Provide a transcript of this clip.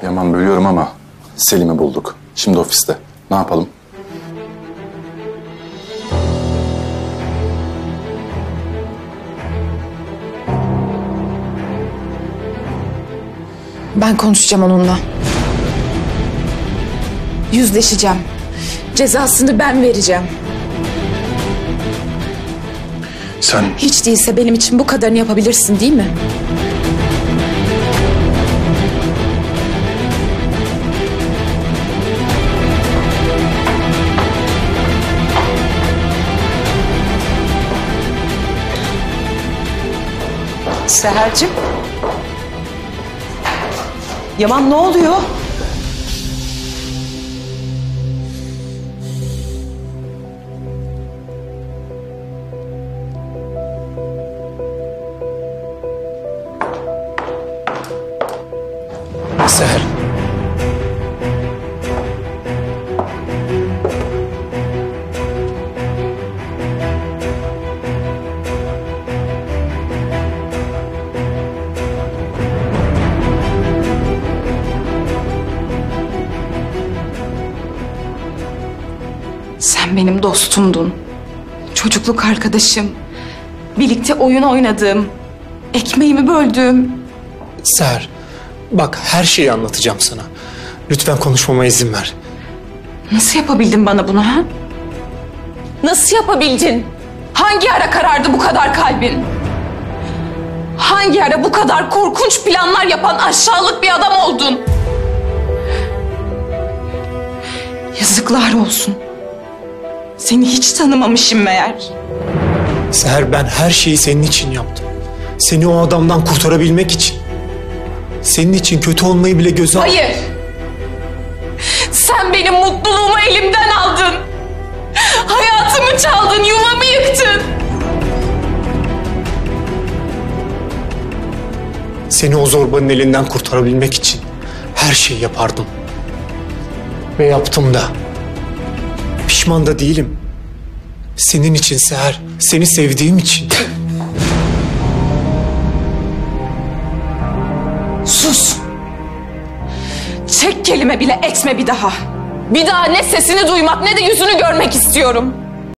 Yaman bölüyorum ama Selim'i bulduk. Şimdi ofiste. Ne yapalım? Ben konuşacağım onunla. Yüzleşeceğim. Cezasını ben vereceğim. Sen... Hiç değilse benim için bu kadarını yapabilirsin değil mi? Seher'cim. Yaman ne oluyor? Seher. Sen benim dostumdun. Çocukluk arkadaşım. Birlikte oyun oynadığım, ekmeğimi böldüğüm. Seher, bak her şeyi anlatacağım sana. Lütfen konuşmama izin ver. Nasıl yapabildin bana bunu ha? Nasıl yapabildin? Hangi ara karardı bu kadar kalbin? Hangi ara bu kadar korkunç planlar yapan aşağılık bir adam oldun? Yazıklar olsun. Seni hiç tanımamışım meğer. Seher, ben her şeyi senin için yaptım. Seni o adamdan kurtarabilmek için. Senin için kötü olmayı bile göze al... Hayır. Sen benim mutluluğumu elimden aldın. Hayatımı çaldın, yuvamı yıktın. Seni o zorbanın elinden kurtarabilmek için her şeyi yapardım. Ve yaptım da. Pişman da değilim. Senin için Seher, seni sevdiğim için. Sus! Tek kelime bile etme bir daha. Bir daha ne sesini duymak ne de yüzünü görmek istiyorum.